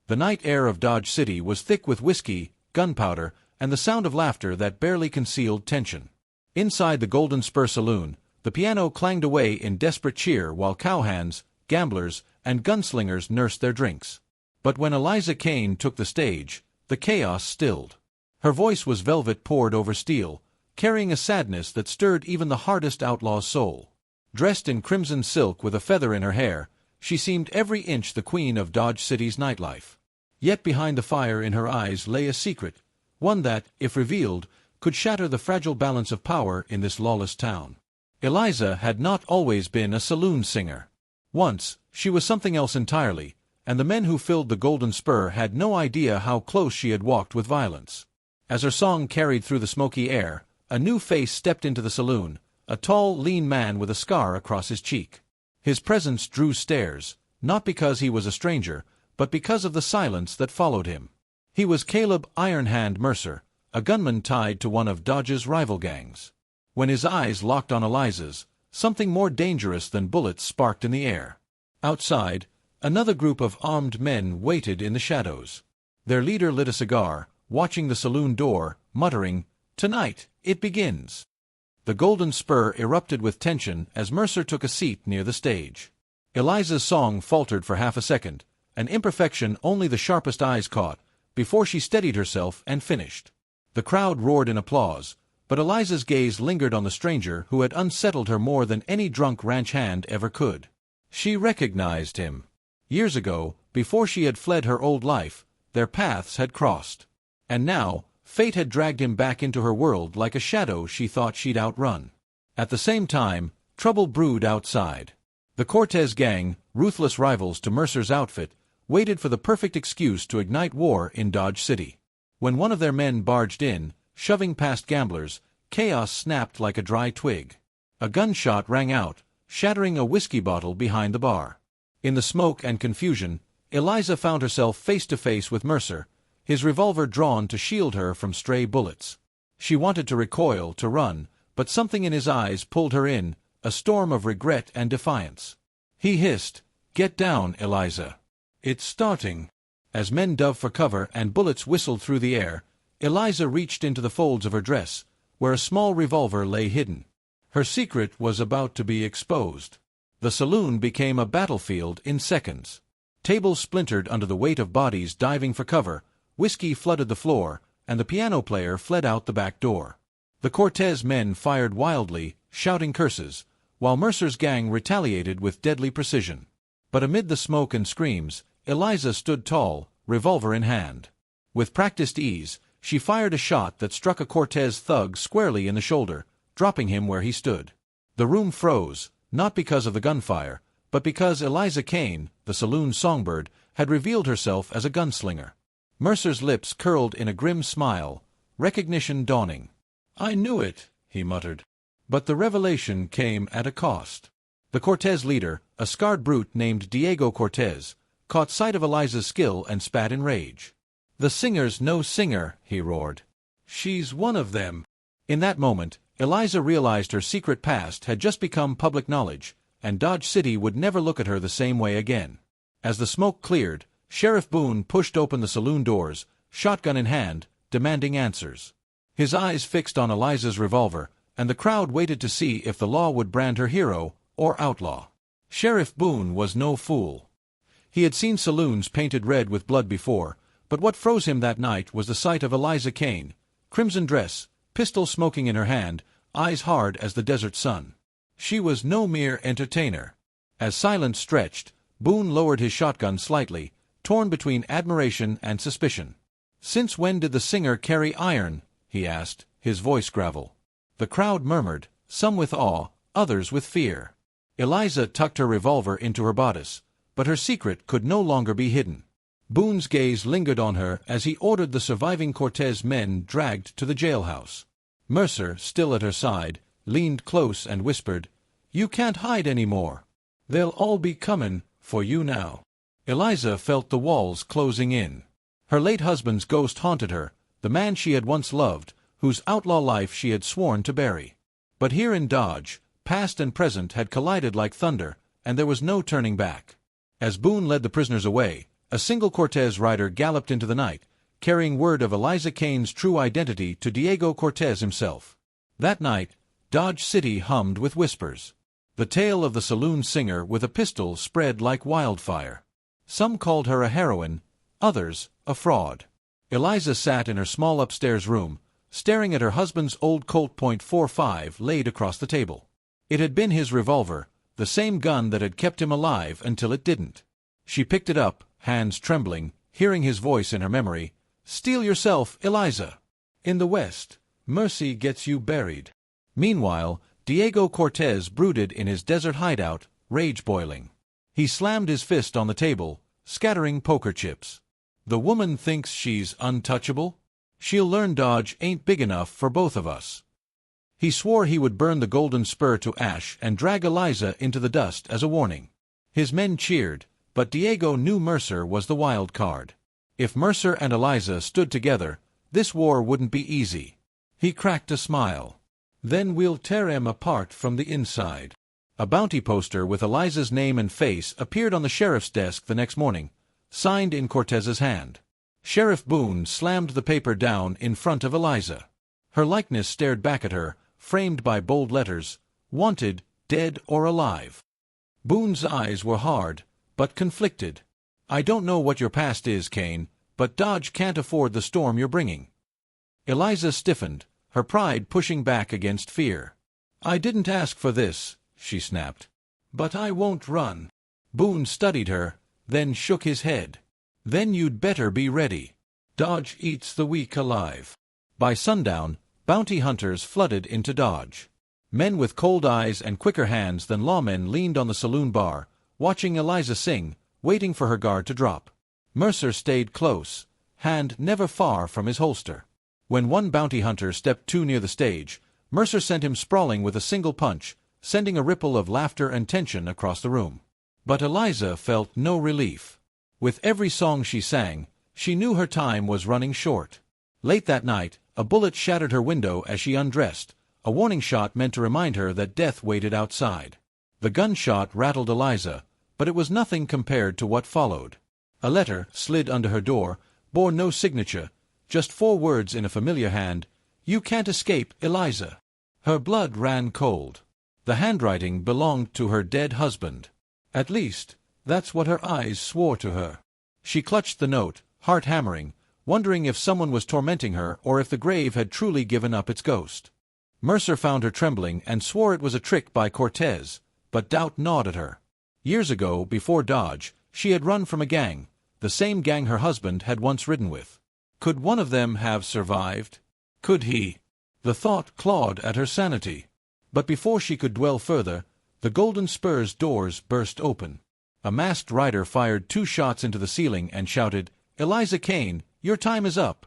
The night air of Dodge City was thick with whiskey, gunpowder, and the sound of laughter that barely concealed tension. Inside the Golden Spur Saloon, the piano clanged away in desperate cheer while cowhands, gamblers, and gunslingers nursed their drinks. But when Eliza Kane took the stage, the chaos stilled. Her voice was velvet poured over steel, carrying a sadness that stirred even the hardest outlaw's soul. Dressed in crimson silk with a feather in her hair, she seemed every inch the queen of Dodge City's nightlife. Yet behind the fire in her eyes lay a secret, one that, if revealed, could shatter the fragile balance of power in this lawless town. Eliza had not always been a saloon singer. Once, she was something else entirely, and the men who filled the Golden Spur had no idea how close she had walked with violence. As her song carried through the smoky air, a new face stepped into the saloon, a tall, lean man with a scar across his cheek. His presence drew stares, not because he was a stranger, but because of the silence that followed him. He was Caleb "Iron Hand" Mercer, a gunman tied to one of Dodge's rival gangs. When his eyes locked on Eliza's, something more dangerous than bullets sparked in the air. Outside, another group of armed men waited in the shadows. Their leader lit a cigar, watching the saloon door, muttering, "Tonight, it begins." The Golden Spur erupted with tension as Mercer took a seat near the stage. Eliza's song faltered for half a second, an imperfection only the sharpest eyes caught, before she steadied herself and finished. The crowd roared in applause, but Eliza's gaze lingered on the stranger who had unsettled her more than any drunk ranch hand ever could. She recognized him. Years ago, before she had fled her old life, their paths had crossed. And now, fate had dragged him back into her world like a shadow she thought she'd outrun. At the same time, trouble brewed outside. The Cortez gang, ruthless rivals to Mercer's outfit, waited for the perfect excuse to ignite war in Dodge City. When one of their men barged in, shoving past gamblers, chaos snapped like a dry twig. A gunshot rang out, shattering a whiskey bottle behind the bar. In the smoke and confusion, Eliza found herself face to face with Mercer, his revolver drawn to shield her from stray bullets. She wanted to recoil, to run, but something in his eyes pulled her in, a storm of regret and defiance. He hissed, "Get down, Eliza. It's starting." As men dove for cover and bullets whistled through the air, Eliza reached into the folds of her dress, where a small revolver lay hidden. Her secret was about to be exposed. The saloon became a battlefield in seconds. Tables splintered under the weight of bodies diving for cover, whiskey flooded the floor, and the piano player fled out the back door. The Cortez men fired wildly, shouting curses, while Mercer's gang retaliated with deadly precision. But amid the smoke and screams, Eliza stood tall, revolver in hand. With practiced ease, she fired a shot that struck a Cortez thug squarely in the shoulder, dropping him where he stood. The room froze, not because of the gunfire, but because Eliza Kane, the saloon songbird, had revealed herself as a gunslinger. Mercer's lips curled in a grim smile, recognition dawning. "I knew it," he muttered. But the revelation came at a cost. The Cortez leader, a scarred brute named Diego Cortez, caught sight of Eliza's skill and spat in rage. "The singer's no singer," he roared. "She's one of them." In that moment, Eliza realized her secret past had just become public knowledge, and Dodge City would never look at her the same way again. As the smoke cleared, Sheriff Boone pushed open the saloon doors, shotgun in hand, demanding answers. His eyes fixed on Eliza's revolver, and the crowd waited to see if the law would brand her hero or outlaw. Sheriff Boone was no fool. He had seen saloons painted red with blood before, but what froze him that night was the sight of Eliza Kane, crimson dress, pistol smoking in her hand, eyes hard as the desert sun. She was no mere entertainer. As silence stretched, Boone lowered his shotgun slightly, torn between admiration and suspicion. "Since when did the singer carry iron?" he asked, his voice gravel. The crowd murmured, some with awe, others with fear. Eliza tucked her revolver into her bodice, but her secret could no longer be hidden. Boone's gaze lingered on her as he ordered the surviving Cortez men dragged to the jailhouse. Mercer, still at her side, leaned close and whispered, "You can't hide any more. They'll all be comin' for you now." Eliza felt the walls closing in. Her late husband's ghost haunted her, the man she had once loved, whose outlaw life she had sworn to bury. But here in Dodge, past and present had collided like thunder, and there was no turning back. As Boone led the prisoners away, A single Cortez rider galloped into the night, carrying word of Eliza Kane's true identity to Diego Cortez himself. That night, Dodge City hummed with whispers. The tale of the saloon singer with a pistol spread like wildfire. Some called her a heroine, others a fraud. Eliza sat in her small upstairs room, staring at her husband's old Colt .45 laid across the table. It had been his revolver, the same gun that had kept him alive until it didn't. She picked it up, hands trembling, hearing his voice in her memory. "Steel yourself, Eliza. In the West, mercy gets you buried." Meanwhile, Diego Cortez brooded in his desert hideout, rage boiling. He slammed his fist on the table, scattering poker chips. "The woman thinks she's untouchable? She'll learn Dodge ain't big enough for both of us." He swore he would burn the golden spur to ash and drag Eliza into the dust as a warning. His men cheered, but Diego knew Mercer was the wild card. If Mercer and Eliza stood together, this war wouldn't be easy. He cracked a smile. "Then we'll tear 'em apart from the inside." A bounty poster with Eliza's name and face appeared on the sheriff's desk the next morning, signed in Cortez's hand. Sheriff Boone slammed the paper down in front of Eliza. Her likeness stared back at her, framed by bold letters, "Wanted, dead or alive." Boone's eyes were hard, but conflicted. "I don't know what your past is, Kane, but Dodge can't afford the storm you're bringing." Eliza stiffened, her pride pushing back against fear. "I didn't ask for this," she snapped. "But I won't run." Boone studied her, then shook his head. "Then you'd better be ready. Dodge eats the weak alive." By sundown, bounty hunters flooded into Dodge. Men with cold eyes and quicker hands than lawmen leaned on the saloon bar, watching Eliza sing, waiting for her guard to drop. Mercer stayed close, hand never far from his holster. When one bounty hunter stepped too near the stage, Mercer sent him sprawling with a single punch, sending a ripple of laughter and tension across the room. But Eliza felt no relief. With every song she sang, she knew her time was running short. Late that night, a bullet shattered her window as she undressed, a warning shot meant to remind her that death waited outside. The gunshot rattled Eliza, but it was nothing compared to what followed. A letter, slid under her door, bore no signature, just 4 words in a familiar hand: "You can't escape, Eliza." Her blood ran cold. The handwriting belonged to her dead husband. At least, that's what her eyes swore to her. She clutched the note, heart hammering, wondering if someone was tormenting her or if the grave had truly given up its ghost. Mercer found her trembling and swore it was a trick by Cortez, but doubt gnawed at her. Years ago, before Dodge, she had run from a gang, the same gang her husband had once ridden with. Could one of them have survived? Could he? The thought clawed at her sanity. But before she could dwell further, the Golden Spur's doors burst open. A masked rider fired 2 shots into the ceiling and shouted, "Eliza Kane, your time is up."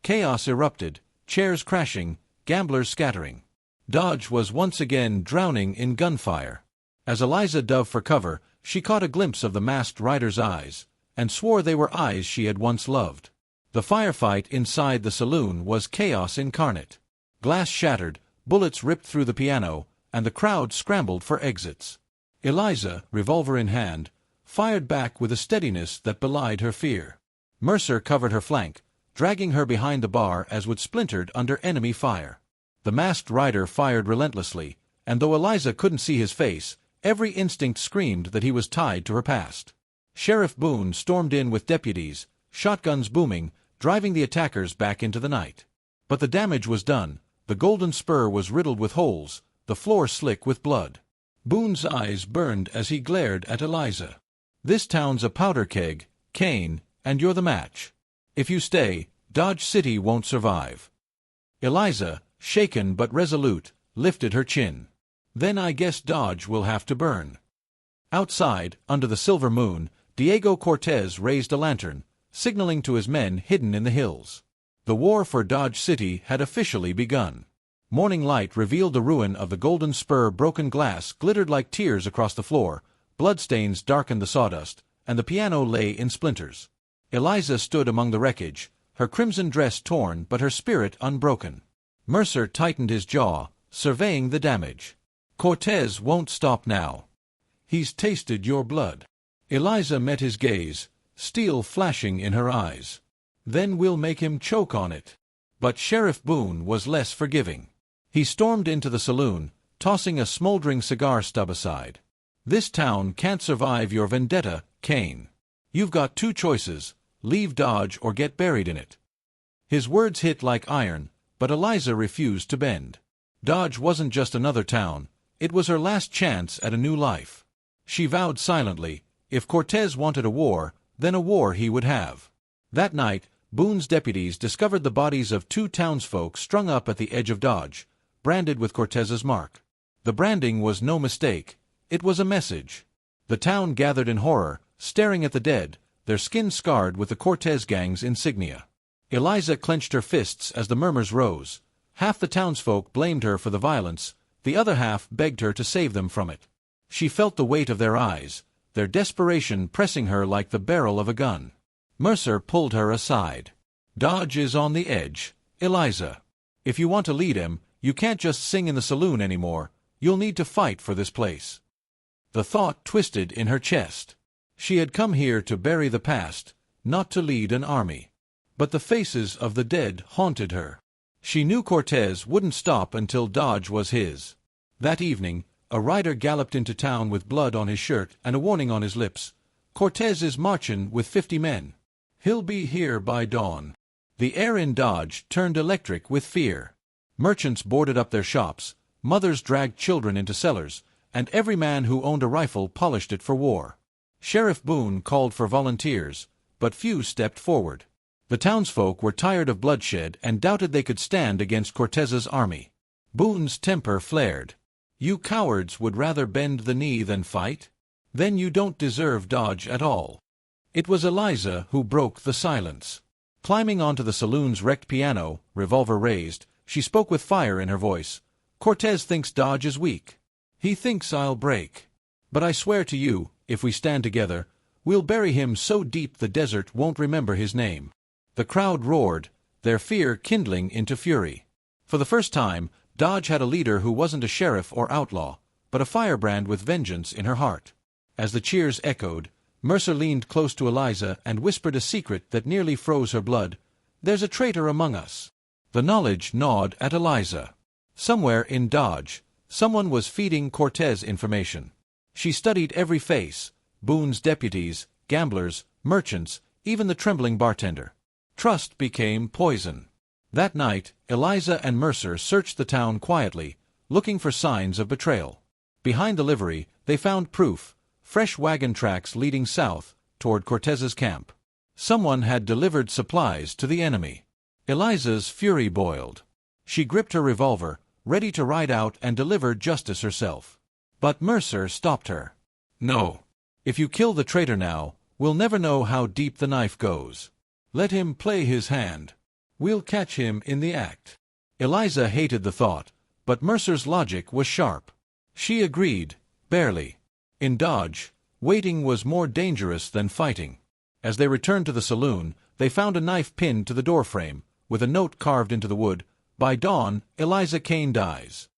Chaos erupted, chairs crashing, gamblers scattering. Dodge was once again drowning in gunfire. As Eliza dove for cover, she caught a glimpse of the masked rider's eyes, and swore they were eyes she had once loved. The firefight inside the saloon was chaos incarnate. Glass shattered, bullets ripped through the piano, and the crowd scrambled for exits. Eliza, revolver in hand, fired back with a steadiness that belied her fear. Mercer covered her flank, dragging her behind the bar as would splintered under enemy fire. The masked rider fired relentlessly, and though Eliza couldn't see his face, every instinct screamed that he was tied to her past. Sheriff Boone stormed in with deputies, shotguns booming, driving the attackers back into the night. But the damage was done. The Golden Spur was riddled with holes, the floor slick with blood. Boone's eyes burned as he glared at Eliza. "This town's a powder keg, Kane, and you're the match. If you stay, Dodge City won't survive." Eliza, shaken but resolute, lifted her chin. "Then I guess Dodge will have to burn." Outside, under the silver moon, Diego Cortez raised a lantern, signaling to his men hidden in the hills. The war for Dodge City had officially begun. Morning light revealed the ruin of the Golden Spur. Broken glass glittered like tears across the floor, bloodstains darkened the sawdust, and the piano lay in splinters. Eliza stood among the wreckage, her crimson dress torn but her spirit unbroken. Mercer tightened his jaw, surveying the damage. "Cortez won't stop now. He's tasted your blood." Eliza met his gaze, steel flashing in her eyes. "Then we'll make him choke on it." But Sheriff Boone was less forgiving. He stormed into the saloon, tossing a smoldering cigar stub aside. "This town can't survive your vendetta, Kane. You've got two choices: leave Dodge or get buried in it." His words hit like iron, but Eliza refused to bend. Dodge wasn't just another town, it was her last chance at a new life. She vowed silently, if Cortez wanted a war, then a war he would have. That night, Boone's deputies discovered the bodies of two townsfolk strung up at the edge of Dodge, branded with Cortez's mark. The branding was no mistake, it was a message. The town gathered in horror, staring at the dead, their skins scarred with the Cortez gang's insignia. Eliza clenched her fists as the murmurs rose. Half the townsfolk blamed her for the violence, the other half begged her to save them from it. She felt the weight of their eyes, their desperation pressing her like the barrel of a gun. Mercer pulled her aside. "Dodge is on the edge, Eliza. If you want to lead him, you can't just sing in the saloon anymore, you'll need to fight for this place." The thought twisted in her chest. She had come here to bury the past, not to lead an army. But the faces of the dead haunted her. She knew Cortez wouldn't stop until Dodge was his. That evening, a rider galloped into town with blood on his shirt and a warning on his lips. "Cortez is marching with 50 men. He'll be here by dawn." The air in Dodge turned electric with fear. Merchants boarded up their shops, mothers dragged children into cellars, and every man who owned a rifle polished it for war. Sheriff Boone called for volunteers, but few stepped forward. The townsfolk were tired of bloodshed and doubted they could stand against Cortez's army. Boone's temper flared. "You cowards would rather bend the knee than fight? Then you don't deserve Dodge at all." It was Eliza who broke the silence. Climbing onto the saloon's wrecked piano, revolver raised, she spoke with fire in her voice. "Cortez thinks Dodge is weak. He thinks I'll break. But I swear to you, if we stand together, we'll bury him so deep the desert won't remember his name." The crowd roared, their fear kindling into fury. For the first time, Dodge had a leader who wasn't a sheriff or outlaw, but a firebrand with vengeance in her heart. As the cheers echoed, Mercer leaned close to Eliza and whispered a secret that nearly froze her blood. "There's a traitor among us." The knowledge gnawed at Eliza. Somewhere in Dodge, someone was feeding Cortez information. She studied every face, Boone's deputies, gamblers, merchants, even the trembling bartender. Trust became poison. That night, Eliza and Mercer searched the town quietly, looking for signs of betrayal. Behind the livery, they found proof, fresh wagon tracks leading south, toward Cortez's camp. Someone had delivered supplies to the enemy. Eliza's fury boiled. She gripped her revolver, ready to ride out and deliver justice herself. But Mercer stopped her. "No. If you kill the traitor now, we'll never know how deep the knife goes. Let him play his hand. We'll catch him in the act." Eliza hated the thought, but Mercer's logic was sharp. She agreed, barely. In Dodge, waiting was more dangerous than fighting. As they returned to the saloon, they found a knife pinned to the doorframe, with a note carved into the wood, "By dawn, Eliza Kane dies."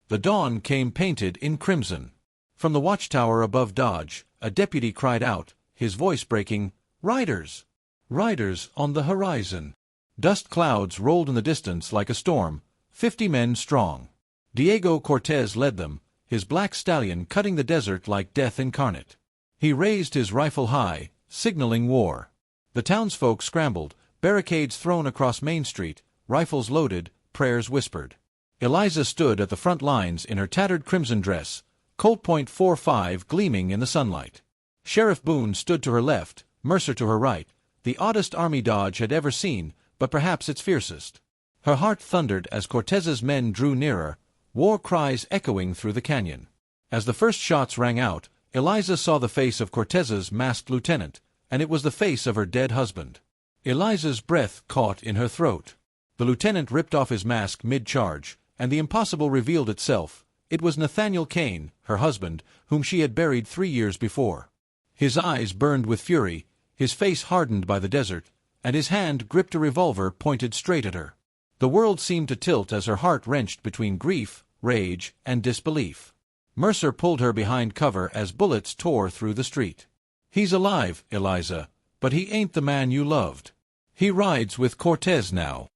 The dawn came painted in crimson. From the watchtower above Dodge, a deputy cried out, his voice breaking, "Riders! Riders on the horizon!" Dust clouds rolled in the distance like a storm, 50 men strong. Diego Cortez led them, his black stallion cutting the desert like death incarnate. He raised his rifle high, signaling war. The townsfolk scrambled, barricades thrown across Main Street, rifles loaded, prayers whispered. Eliza stood at the front lines in her tattered crimson dress, Colt .45 gleaming in the sunlight. Sheriff Boone stood to her left, Mercer to her right, the oddest army Dodge had ever seen, but perhaps its fiercest. Her heart thundered as Cortez's men drew nearer, war cries echoing through the canyon. As the first shots rang out, Eliza saw the face of Cortez's masked lieutenant, and it was the face of her dead husband. Eliza's breath caught in her throat. The lieutenant ripped off his mask mid-charge, and the impossible revealed itself. It was Nathaniel Kane, her husband, whom she had buried 3 years before. His eyes burned with fury, his face hardened by the desert, and his hand gripped a revolver pointed straight at her. The world seemed to tilt as her heart wrenched between grief, rage, and disbelief. Mercer pulled her behind cover as bullets tore through the street. "He's alive, Eliza. but he ain't the man you loved. He rides with Cortez now."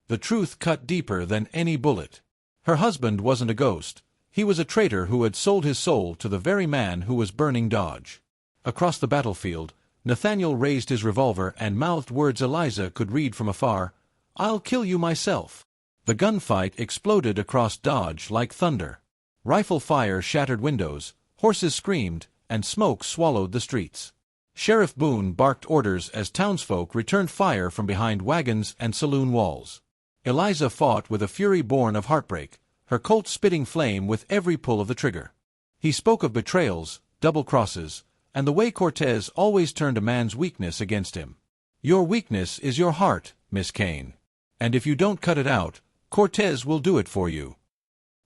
The truth cut deeper than any bullet. Her husband wasn't a ghost. He was a traitor who had sold his soul to the very man who was burning Dodge. Across the battlefield, Nathaniel raised his revolver and mouthed words Eliza could read from afar. "I'll kill you myself." The gunfight exploded across Dodge like thunder. Rifle fire shattered windows, horses screamed, and smoke swallowed the streets. Sheriff Boone barked orders as townsfolk returned fire from behind wagons and saloon walls. Eliza fought with a fury born of heartbreak, her Colt spitting flame with every pull of the trigger. He spoke of betrayals, double-crosses, and the way Cortez always turned a man's weakness against him. "Your weakness is your heart, Miss Kane. And if you don't cut it out, Cortez will do it for you."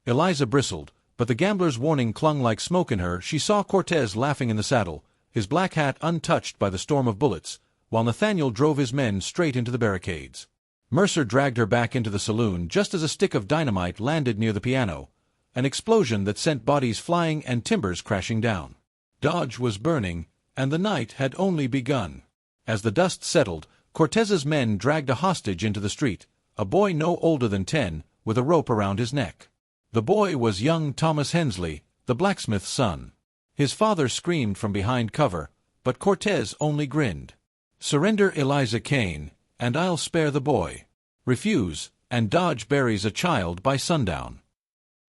Eliza bristled, but the gambler's warning clung like smoke in her. She saw Cortez laughing in the saddle, his black hat untouched by the storm of bullets, while Nathaniel drove his men straight into the barricades. Mercer dragged her back into the saloon just as a stick of dynamite landed near the piano, an explosion that sent bodies flying and timbers crashing down. Dodge was burning, and the night had only begun. As the dust settled, Cortez's men dragged a hostage into the street, a boy no older than 10, with a rope around his neck. The boy was young Thomas Hensley, the blacksmith's son. His father screamed from behind cover, but Cortez only grinned. "Surrender Eliza Kane, and I'll spare the boy. Refuse, and Dodge buries a child by sundown."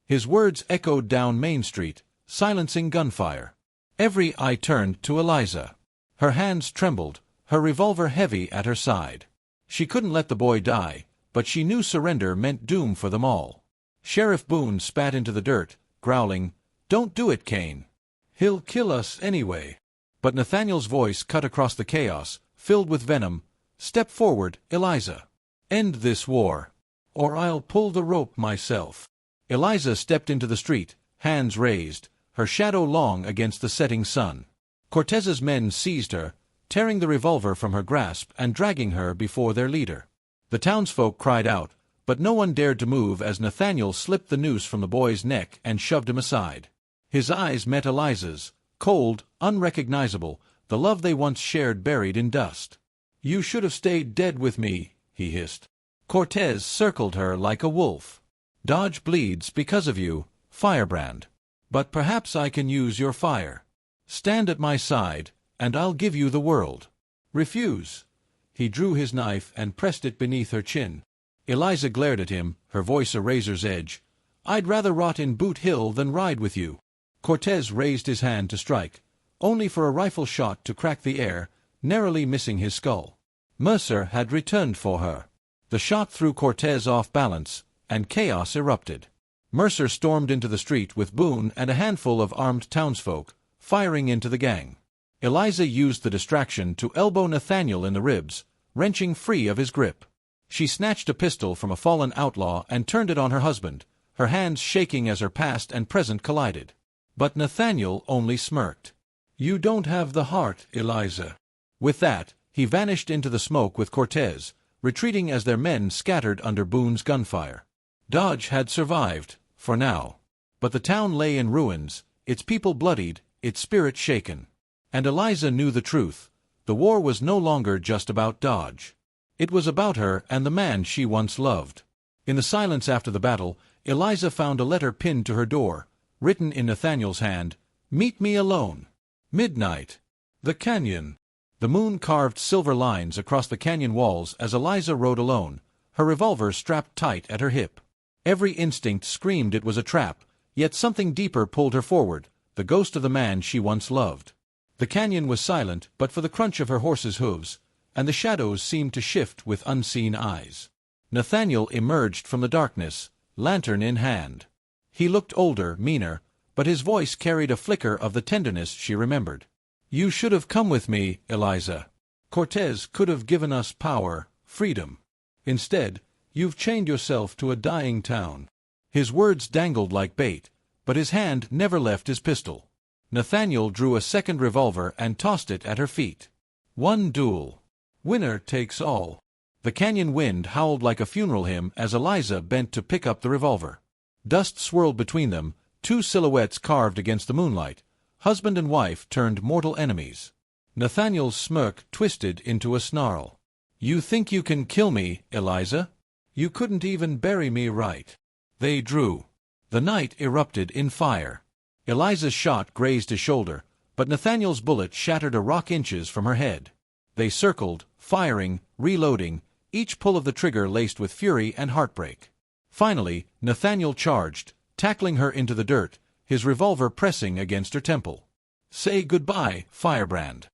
His words echoed down Main Street, silencing gunfire. Every eye turned to Eliza. Her hands trembled, her revolver heavy at her side. She couldn't let the boy die, but she knew surrender meant doom for them all. Sheriff Boone spat into the dirt, growling, "Don't do it, Kane. He'll kill us anyway." But Nathaniel's voice cut across the chaos, filled with venom. "Step forward, Eliza. End this war, or I'll pull the rope myself." Eliza stepped into the street, hands raised, her shadow long against the setting sun. Cortez's men seized her, tearing the revolver from her grasp and dragging her before their leader. The townsfolk cried out, but no one dared to move as Nathaniel slipped the noose from the boy's neck and shoved him aside. His eyes met Eliza's, cold, unrecognizable, the love they once shared buried in dust. "You should have stayed dead with me," he hissed. Cortez circled her like a wolf. "Dodge bleeds because of you, Firebrand. But perhaps I can use your fire. Stand at my side, and I'll give you the world. Refuse." He drew his knife and pressed it beneath her chin. Eliza glared at him, her voice a razor's edge. "I'd rather rot in Boot Hill than ride with you." Cortez raised his hand to strike, only for a rifle shot to crack the air, narrowly missing his skull. Mercer had returned for her. The shot threw Cortez off balance, and chaos erupted. Mercer stormed into the street with Boone and a handful of armed townsfolk, firing into the gang. Eliza used the distraction to elbow Nathaniel in the ribs, wrenching free of his grip. She snatched a pistol from a fallen outlaw and turned it on her husband, her hands shaking as her past and present collided. But Nathaniel only smirked. "You don't have the heart, Eliza." With that, he vanished into the smoke with Cortez, retreating as their men scattered under Boone's gunfire. Dodge had survived, for now. But the town lay in ruins, its people bloodied, its spirit shaken. And Eliza knew the truth. The war was no longer just about Dodge. It was about her and the man she once loved. In the silence after the battle, Eliza found a letter pinned to her door, written in Nathaniel's hand, "Meet me alone. Midnight. The canyon." The moon carved silver lines across the canyon walls as Eliza rode alone, her revolver strapped tight at her hip. Every instinct screamed it was a trap, yet something deeper pulled her forward, the ghost of the man she once loved. The canyon was silent but for the crunch of her horse's hooves, and the shadows seemed to shift with unseen eyes. Nathaniel emerged from the darkness, lantern in hand. He looked older, meaner, but his voice carried a flicker of the tenderness she remembered. "You should have come with me, Eliza. Cortez could have given us power, freedom. Instead, you've chained yourself to a dying town." His words dangled like bait, but his hand never left his pistol. Nathaniel drew a second revolver and tossed it at her feet. "One duel. Winner takes all." The canyon wind howled like a funeral hymn as Eliza bent to pick up the revolver. Dust swirled between them, two silhouettes carved against the moonlight, husband and wife turned mortal enemies. Nathaniel's smirk twisted into a snarl. "You think you can kill me, Eliza? You couldn't even bury me right." They drew. The night erupted in fire. Eliza's shot grazed his shoulder, but Nathaniel's bullet shattered a rock inches from her head. They circled, firing, reloading, each pull of the trigger laced with fury and heartbreak. Finally, Nathaniel charged, tackling her into the dirt, his revolver pressing against her temple. "Say goodbye, Firebrand."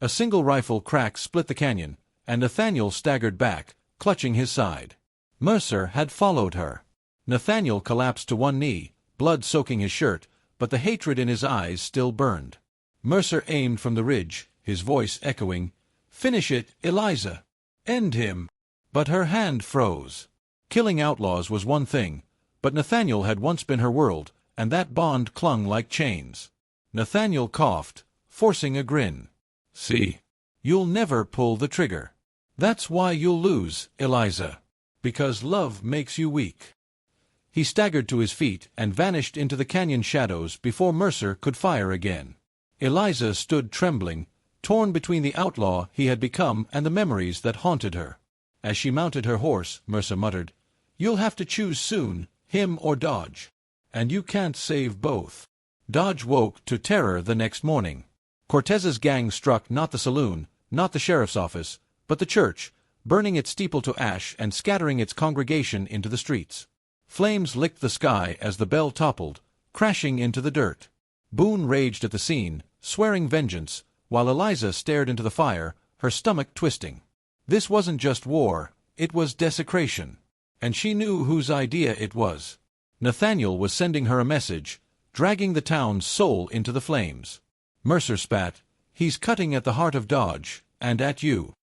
A single rifle crack split the canyon, and Nathaniel staggered back, clutching his side. Mercer had followed her. Nathaniel collapsed to one knee, blood soaking his shirt, but the hatred in his eyes still burned. Mercer aimed from the ridge, his voice echoing, "Finish it, Eliza! End him!" But her hand froze. Killing outlaws was one thing, but Nathaniel had once been her world, and that bond clung like chains. Nathaniel coughed, forcing a grin. "See? You'll never pull the trigger. That's why you'll lose, Eliza. Because love makes you weak." He staggered to his feet and vanished into the canyon shadows before Mercer could fire again. Eliza stood trembling, torn between the outlaw he had become and the memories that haunted her. As she mounted her horse, Mercer muttered, "You'll have to choose soon, him or Dodge. And you can't save both." Dodge woke to terror the next morning. Cortez's gang struck not the saloon, not the sheriff's office, but the church, burning its steeple to ash and scattering its congregation into the streets. Flames licked the sky as the bell toppled, crashing into the dirt. Boone raged at the scene, swearing vengeance, while Eliza stared into the fire, her stomach twisting. This wasn't just war, it was desecration. And she knew whose idea it was. Nathaniel was sending her a message, dragging the town's soul into the flames. Mercer spat, "He's cutting at the heart of Dodge, and at you."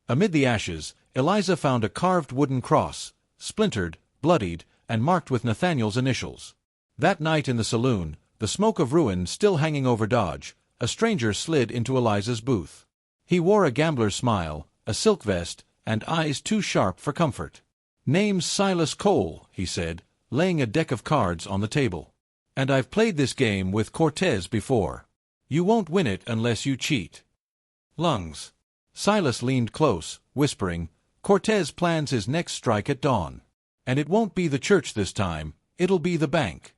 Amid the ashes, Eliza found a carved wooden cross, splintered, bloodied, and marked with Nathaniel's initials. That night in the saloon, the smoke of ruin still hanging over Dodge, a stranger slid into Eliza's booth. He wore a gambler's smile, a silk vest, and eyes too sharp for comfort. "Name's Silas Cole," he said, laying a deck of cards on the table. "And I've played this game with Cortez before. You won't win it unless you cheat." "Lungs." Silas leaned close, whispering, "Cortez plans his next strike at dawn. And it won't be the church this time, it'll be the bank."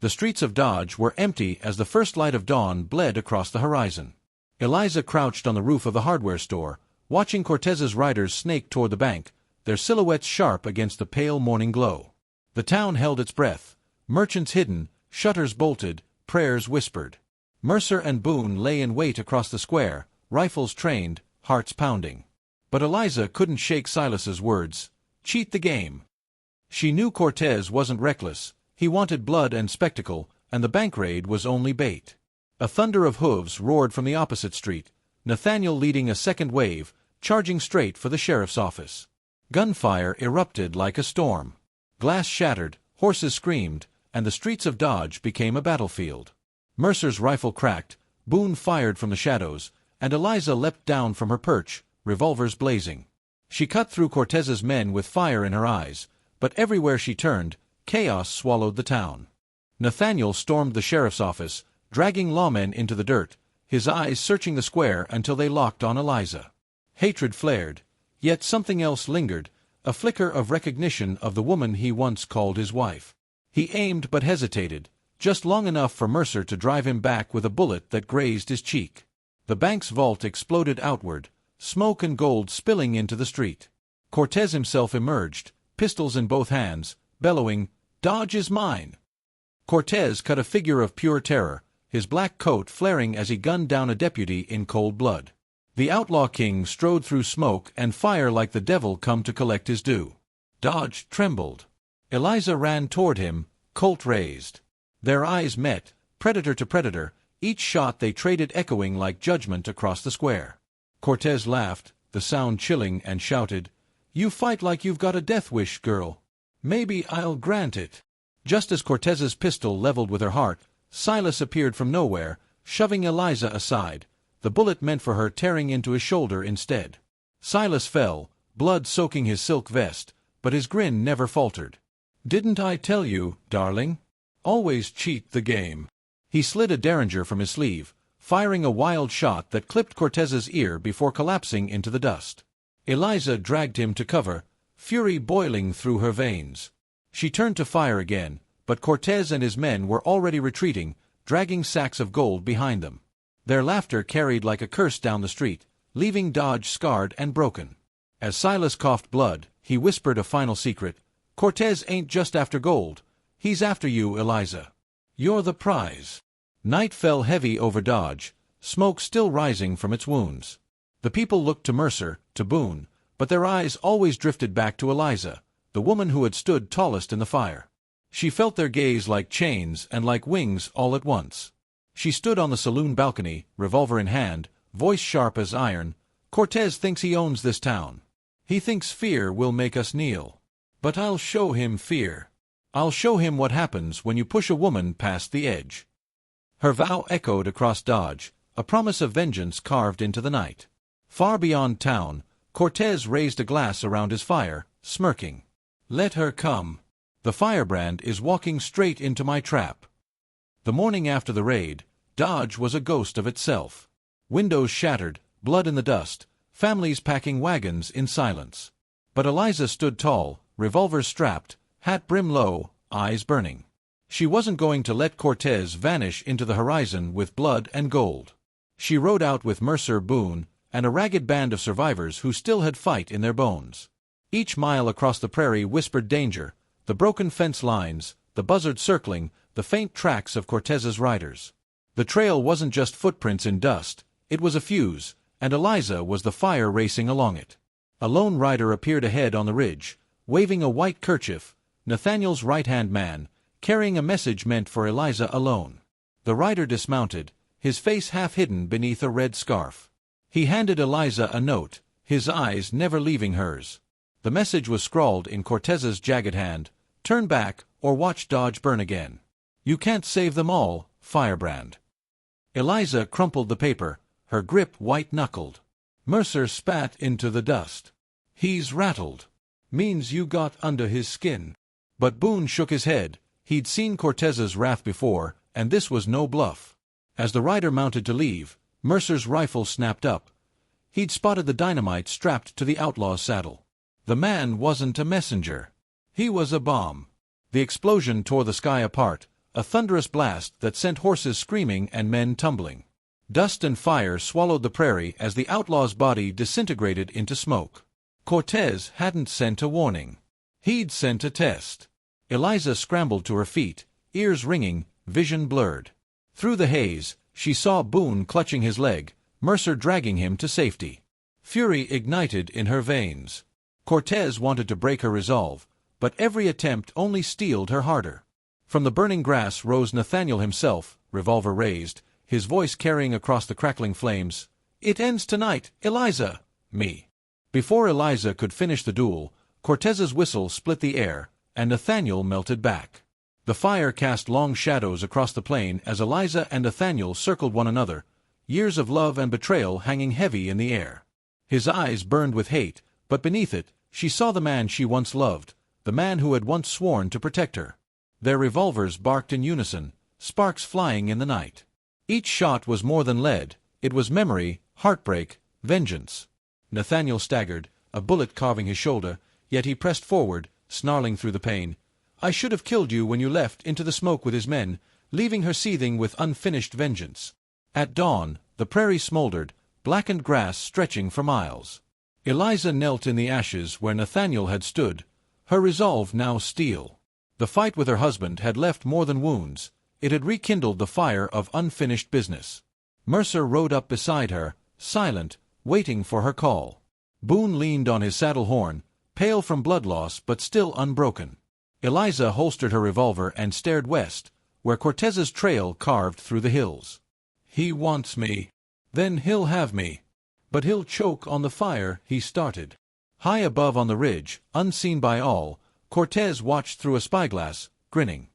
The streets of Dodge were empty as the first light of dawn bled across the horizon. Eliza crouched on the roof of the hardware store, watching Cortez's riders snake toward the bank, their silhouettes sharp against the pale morning glow. The town held its breath, merchants hidden, shutters bolted, prayers whispered. Mercer and Boone lay in wait across the square, rifles trained, hearts pounding. But Eliza couldn't shake Silas's words. Cheat the game. She knew Cortez wasn't reckless. He wanted blood and spectacle, and the bank raid was only bait. A thunder of hooves roared from the opposite street, Nathaniel leading a second wave, charging straight for the sheriff's office. Gunfire erupted like a storm. Glass shattered, horses screamed, and the streets of Dodge became a battlefield. Mercer's rifle cracked, Boone fired from the shadows, and Eliza leapt down from her perch, revolvers blazing. She cut through Cortez's men with fire in her eyes, but everywhere she turned, chaos swallowed the town. Nathaniel stormed the sheriff's office, dragging lawmen into the dirt, his eyes searching the square until they locked on Eliza. Hatred flared, yet something else lingered, a flicker of recognition of the woman he once called his wife. He aimed but hesitated, just long enough for Mercer to drive him back with a bullet that grazed his cheek. The bank's vault exploded outward, smoke and gold spilling into the street. Cortez himself emerged, pistols in both hands, bellowing, "Dodge is mine!" Cortez cut a figure of pure terror, his black coat flaring as he gunned down a deputy in cold blood. The outlaw king strode through smoke and fire like the devil come to collect his due. Dodge trembled. Eliza ran toward him, Colt raised. Their eyes met, predator to predator, each shot they traded echoing like judgment across the square. Cortez laughed, the sound chilling, and shouted, "You fight like you've got a death wish, girl. Maybe I'll grant it." Just as Cortez's pistol leveled with her heart, Silas appeared from nowhere, shoving Eliza aside, the bullet meant for her tearing into his shoulder instead. Silas fell, blood soaking his silk vest, but his grin never faltered. "Didn't I tell you, darling? Always cheat the game." He slid a derringer from his sleeve, firing a wild shot that clipped Cortez's ear before collapsing into the dust. Eliza dragged him to cover, fury boiling through her veins. She turned to fire again, but Cortez and his men were already retreating, dragging sacks of gold behind them. Their laughter carried like a curse down the street, leaving Dodge scarred and broken. As Silas coughed blood, he whispered a final secret. "Cortez ain't just after gold. He's after you, Eliza. You're the prize." Night fell heavy over Dodge, smoke still rising from its wounds. The people looked to Mercer, to Boone, but their eyes always drifted back to Eliza, the woman who had stood tallest in the fire. She felt their gaze like chains and like wings all at once. She stood on the saloon balcony, revolver in hand, voice sharp as iron. "Cortez thinks he owns this town. He thinks fear will make us kneel. But I'll show him fear. I'll show him what happens when you push a woman past the edge." Her vow echoed across Dodge, a promise of vengeance carved into the night. Far beyond town, Cortez raised a glass around his fire, smirking. "Let her come. The firebrand is walking straight into my trap." The morning after the raid, Dodge was a ghost of itself. Windows shattered, blood in the dust, families packing wagons in silence. But Eliza stood tall, revolver strapped, hat brim low, eyes burning. She wasn't going to let Cortez vanish into the horizon with blood and gold. She rode out with Mercer, Boone, and a ragged band of survivors who still had fight in their bones. Each mile across the prairie whispered danger, the broken fence lines, the buzzards circling, the faint tracks of Cortez's riders. The trail wasn't just footprints in dust, it was a fuse, and Eliza was the fire racing along it. A lone rider appeared ahead on the ridge, waving a white kerchief, Nathaniel's right-hand man, carrying a message meant for Eliza alone. The rider dismounted, his face half hidden beneath a red scarf. He handed Eliza a note, his eyes never leaving hers. The message was scrawled in Cortez's jagged hand, "Turn back, or watch Dodge burn again. You can't save them all, Firebrand." Eliza crumpled the paper, her grip white-knuckled. Mercer spat into the dust. "He's rattled. Means you got under his skin." But Boone shook his head. He'd seen Cortez's wrath before, and this was no bluff. As the rider mounted to leave, Mercer's rifle snapped up. He'd spotted the dynamite strapped to the outlaw's saddle. The man wasn't a messenger. He was a bomb. The explosion tore the sky apart, a thunderous blast that sent horses screaming and men tumbling. Dust and fire swallowed the prairie as the outlaw's body disintegrated into smoke. Cortez hadn't sent a warning. He'd sent a test. Eliza scrambled to her feet, ears ringing, vision blurred. Through the haze, she saw Boone clutching his leg, Mercer dragging him to safety. Fury ignited in her veins. Cortez wanted to break her resolve, but every attempt only steeled her harder. From the burning grass rose Nathaniel himself, revolver raised, his voice carrying across the crackling flames. "It ends tonight, Eliza!" "Me." Before Eliza could finish the duel, Cortez's whistle split the air, and Nathaniel melted back. The fire cast long shadows across the plain as Eliza and Nathaniel circled one another, years of love and betrayal hanging heavy in the air. His eyes burned with hate, but beneath it, she saw the man she once loved, the man who had once sworn to protect her. Their revolvers barked in unison, sparks flying in the night. Each shot was more than lead, it was memory, heartbreak, vengeance. Nathaniel staggered, a bullet carving his shoulder, yet he pressed forward, snarling through the pain. "I should have killed you when you left into the smoke with his men, leaving her seething with unfinished vengeance." At dawn, the prairie smoldered, blackened grass stretching for miles. Eliza knelt in the ashes where Nathaniel had stood, her resolve now steel. The fight with her husband had left more than wounds, it had rekindled the fire of unfinished business. Mercer rode up beside her, silent, waiting for her call. Boone leaned on his saddle horn, pale from blood loss but still unbroken. Eliza holstered her revolver and stared west, where Cortez's trail carved through the hills. "He wants me. Then he'll have me. But he'll choke on the fire he started." High above on the ridge, unseen by all, Cortez watched through a spyglass, grinning.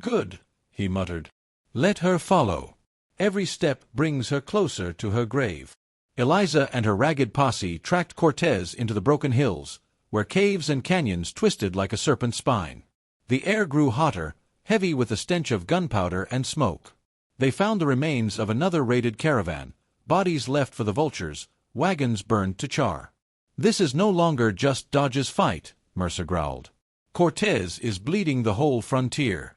"Good," he muttered. "Let her follow. Every step brings her closer to her grave." Eliza and her ragged posse tracked Cortez into the broken hills, where caves and canyons twisted like a serpent's spine. The air grew hotter, heavy with the stench of gunpowder and smoke. They found the remains of another raided caravan, bodies left for the vultures, wagons burned to char. "This is no longer just Dodge's fight," Mercer growled. "Cortez is bleeding the whole frontier."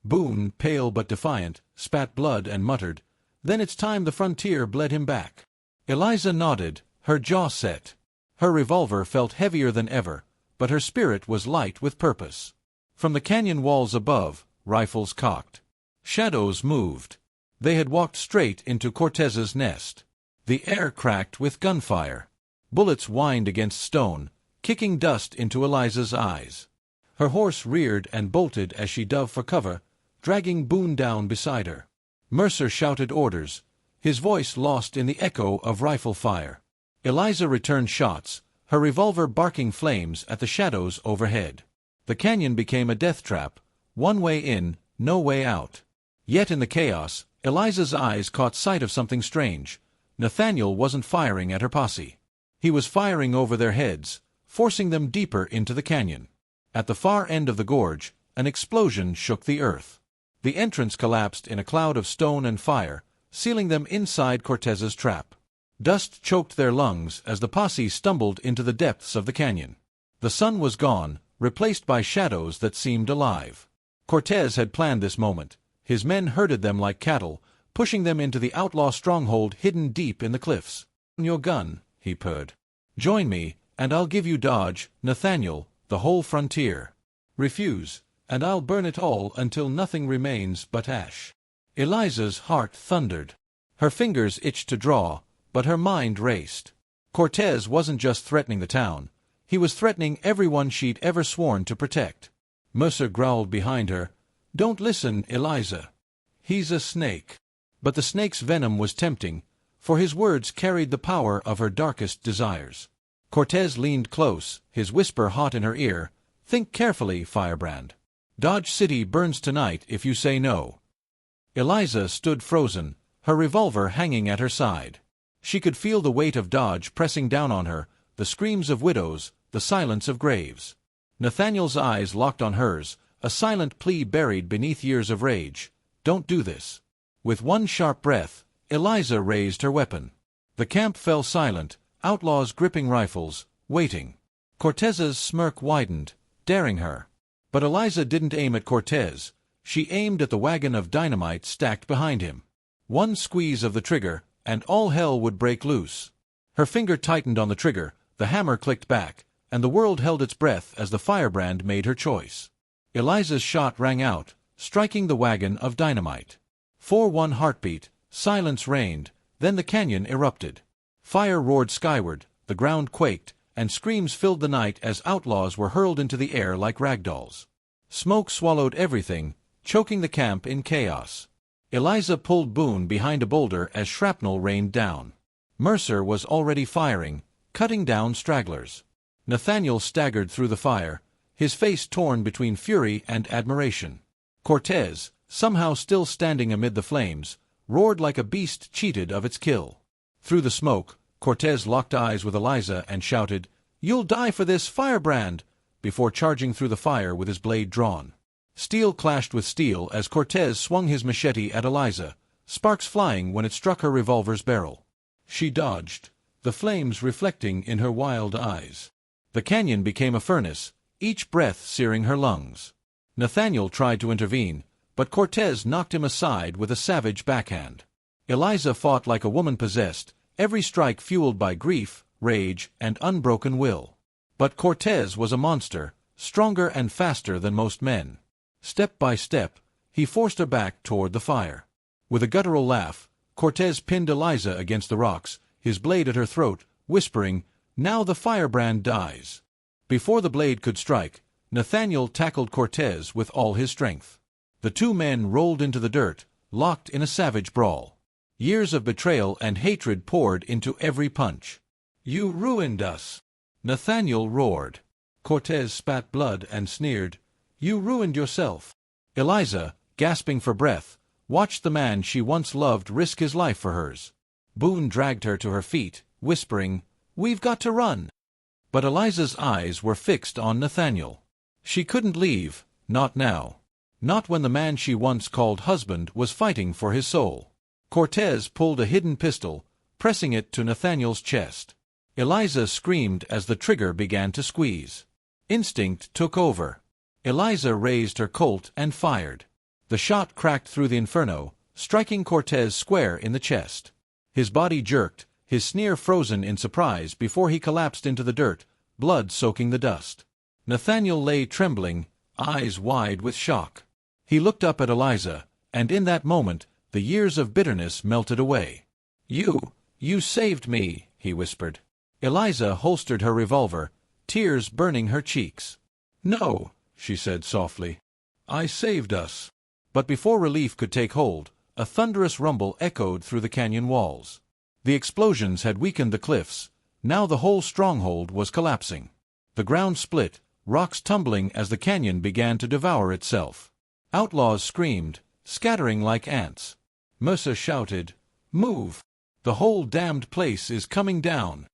Boone, pale but defiant, spat blood and muttered, "Then it's time the frontier bled him back." Eliza nodded, her jaw set. Her revolver felt heavier than ever, but her spirit was light with purpose. From the canyon walls above, rifles cocked. Shadows moved. They had walked straight into Cortez's nest. The air cracked with gunfire. Bullets whined against stone, kicking dust into Eliza's eyes. Her horse reared and bolted as she dove for cover, dragging Boone down beside her. Mercer shouted orders, his voice lost in the echo of rifle fire. Eliza returned shots, her revolver barking flames at the shadows overhead. The canyon became a death trap, one way in, no way out. Yet in the chaos, Eliza's eyes caught sight of something strange. Nathaniel wasn't firing at her posse. He was firing over their heads, forcing them deeper into the canyon. At the far end of the gorge, an explosion shook the earth. The entrance collapsed in a cloud of stone and fire, sealing them inside Cortez's trap. Dust choked their lungs as the posse stumbled into the depths of the canyon. The sun was gone, replaced by shadows that seemed alive. Cortez had planned this moment. His men herded them like cattle, pushing them into the outlaw stronghold hidden deep in the cliffs. "Your gun," he purred. "Join me, and I'll give you Dodge, Nathaniel, the whole frontier. Refuse, and I'll burn it all until nothing remains but ash." Eliza's heart thundered. Her fingers itched to draw, but her mind raced. Cortez wasn't just threatening the town. He was threatening everyone she'd ever sworn to protect. Mercer growled behind her, "Don't listen, Eliza. He's a snake." But the snake's venom was tempting, for his words carried the power of her darkest desires. Cortez leaned close, his whisper hot in her ear, "Think carefully, Firebrand. Dodge City burns tonight if you say no." Eliza stood frozen, her revolver hanging at her side. She could feel the weight of Dodge pressing down on her, the screams of widows, the silence of graves. Nathaniel's eyes locked on hers, a silent plea buried beneath years of rage. "Don't do this." With one sharp breath, Eliza raised her weapon. The camp fell silent, outlaws gripping rifles, waiting. Cortez's smirk widened, daring her. But Eliza didn't aim at Cortez. She aimed at the wagon of dynamite stacked behind him. One squeeze of the trigger, and all hell would break loose. Her finger tightened on the trigger, the hammer clicked back, and the world held its breath as the Firebrand made her choice. Eliza's shot rang out, striking the wagon of dynamite. For one heartbeat, silence reigned, then the canyon erupted. Fire roared skyward, the ground quaked, and screams filled the night as outlaws were hurled into the air like ragdolls. Smoke swallowed everything, choking the camp in chaos. Eliza pulled Boone behind a boulder as shrapnel rained down. Mercer was already firing, cutting down stragglers. Nathaniel staggered through the fire, his face torn between fury and admiration. Cortez, somehow still standing amid the flames, roared like a beast cheated of its kill. Through the smoke, Cortez locked eyes with Eliza and shouted, "You'll die for this, Firebrand!" before charging through the fire with his blade drawn. Steel clashed with steel as Cortez swung his machete at Eliza, sparks flying when it struck her revolver's barrel. She dodged, the flames reflecting in her wild eyes. The canyon became a furnace, each breath searing her lungs. Nathaniel tried to intervene, but Cortez knocked him aside with a savage backhand. Eliza fought like a woman possessed, every strike fueled by grief, rage, and unbroken will. But Cortez was a monster, stronger and faster than most men. Step by step, he forced her back toward the fire. With a guttural laugh, Cortez pinned Eliza against the rocks, his blade at her throat, whispering, "Now the Firebrand dies." Before the blade could strike, Nathaniel tackled Cortez with all his strength. The two men rolled into the dirt, locked in a savage brawl. Years of betrayal and hatred poured into every punch. "You ruined us!" Nathaniel roared. Cortez spat blood and sneered, "You ruined yourself." Eliza, gasping for breath, watched the man she once loved risk his life for hers. Boone dragged her to her feet, whispering, "We've got to run." But Eliza's eyes were fixed on Nathaniel. She couldn't leave, not now. Not when the man she once called husband was fighting for his soul. Cortez pulled a hidden pistol, pressing it to Nathaniel's chest. Eliza screamed as the trigger began to squeeze. Instinct took over. Eliza raised her Colt and fired. The shot cracked through the inferno, striking Cortez square in the chest. His body jerked, his sneer frozen in surprise before he collapsed into the dirt, blood soaking the dust. Nathaniel lay trembling, eyes wide with shock. He looked up at Eliza, and in that moment, the years of bitterness melted away. You saved me," he whispered. Eliza holstered her revolver, tears burning her cheeks. "No," she said softly. "I saved us." But before relief could take hold, a thunderous rumble echoed through the canyon walls. The explosions had weakened the cliffs. Now the whole stronghold was collapsing. The ground split, rocks tumbling as the canyon began to devour itself. Outlaws screamed, scattering like ants. Mercer shouted, "Move! The whole damned place is coming down."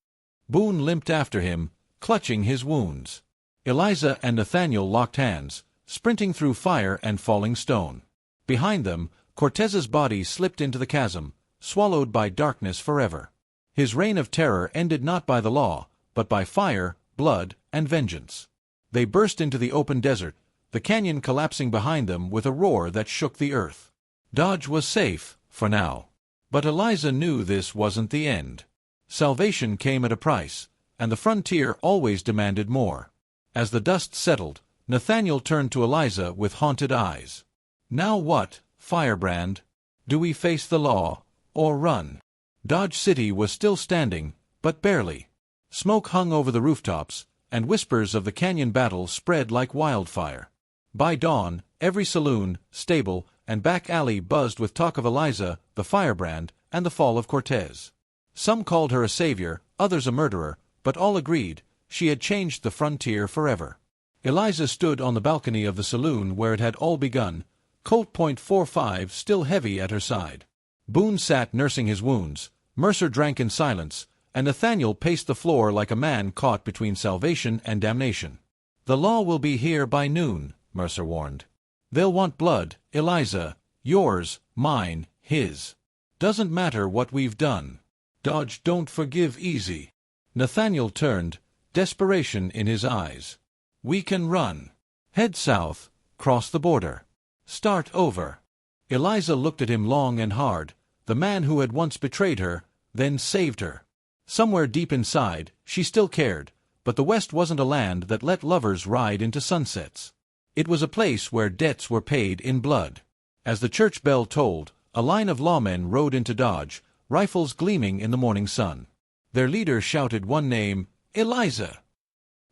Boone limped after him, clutching his wounds. Eliza and Nathaniel locked hands, sprinting through fire and falling stone. Behind them, Cortez's body slipped into the chasm, swallowed by darkness forever. His reign of terror ended not by the law, but by fire, blood, and vengeance. They burst into the open desert, the canyon collapsing behind them with a roar that shook the earth. Dodge was safe, for now. But Eliza knew this wasn't the end. Salvation came at a price, and the frontier always demanded more. As the dust settled, Nathaniel turned to Eliza with haunted eyes. "Now what, Firebrand? Do we face the law, or run?" Dodge City was still standing, but barely. Smoke hung over the rooftops, and whispers of the canyon battle spread like wildfire. By dawn, every saloon, stable, and back alley buzzed with talk of Eliza, the Firebrand, and the fall of Cortez. Some called her a savior, others a murderer, but all agreed she had changed the frontier forever. Eliza stood on the balcony of the saloon where it had all begun, Colt .45 still heavy at her side. Boone sat nursing his wounds, Mercer drank in silence, and Nathaniel paced the floor like a man caught between salvation and damnation. "The law will be here by noon," Mercer warned. "They'll want blood, Eliza, yours, mine, his. Doesn't matter what we've done. Dodge don't forgive easy." Nathaniel turned, desperation in his eyes. "We can run. Head south, cross the border. Start over." Eliza looked at him long and hard, the man who had once betrayed her, then saved her. Somewhere deep inside, she still cared, but the West wasn't a land that let lovers ride into sunsets. It was a place where debts were paid in blood. As the church bell tolled, a line of lawmen rode into Dodge, rifles gleaming in the morning sun. Their leader shouted one name, "Eliza!"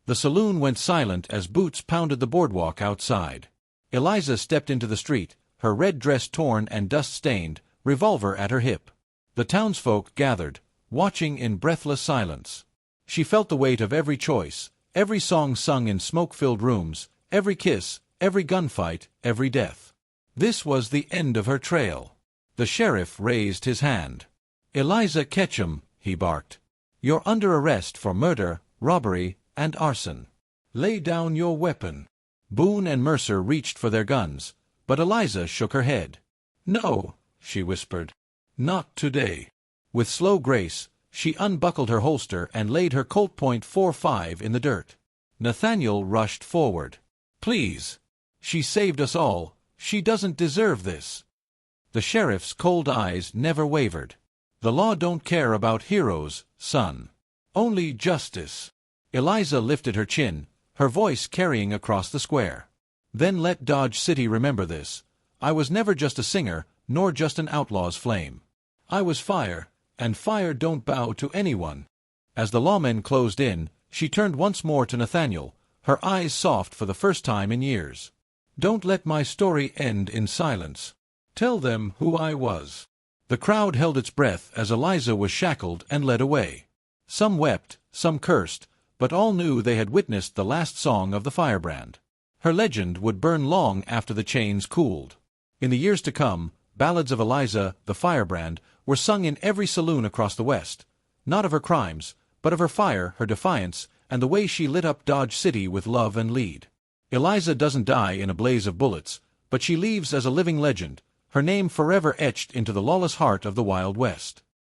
The saloon went silent as boots pounded the boardwalk outside. Eliza stepped into the street, her red dress torn and dust-stained, revolver at her hip. The townsfolk gathered, watching in breathless silence. She felt the weight of every choice, every song sung in smoke-filled rooms, every kiss, every gunfight, every death. This was the end of her trail. The sheriff raised his hand. "Eliza Ketchum," he barked. "You're under arrest for murder, robbery, and arson. Lay down your weapon." Boone and Mercer reached for their guns, but Eliza shook her head. "No," she whispered. "Not today." With slow grace, she unbuckled her holster and laid her Colt .45 in the dirt. Nathaniel rushed forward. "Please. She saved us all. She doesn't deserve this." The sheriff's cold eyes never wavered. "The law don't care about heroes, son. Only justice." Eliza lifted her chin, her voice carrying across the square. "Then let Dodge City remember this. I was never just a singer, nor just an outlaw's flame. I was fire, and fire don't bow to anyone." As the lawmen closed in, she turned once more to Nathaniel, her eyes soft for the first time in years. "Don't let my story end in silence. Tell them who I was." The crowd held its breath as Eliza was shackled and led away. Some wept, some cursed, but all knew they had witnessed the last song of the Firebrand. Her legend would burn long after the chains cooled. In the years to come, ballads of Eliza, the Firebrand, were sung in every saloon across the West, not of her crimes, but of her fire, her defiance, and the way she lit up Dodge City with love and lead. Eliza doesn't die in a blaze of bullets, but she leaves as a living legend, her name forever etched into the lawless heart of the Wild West.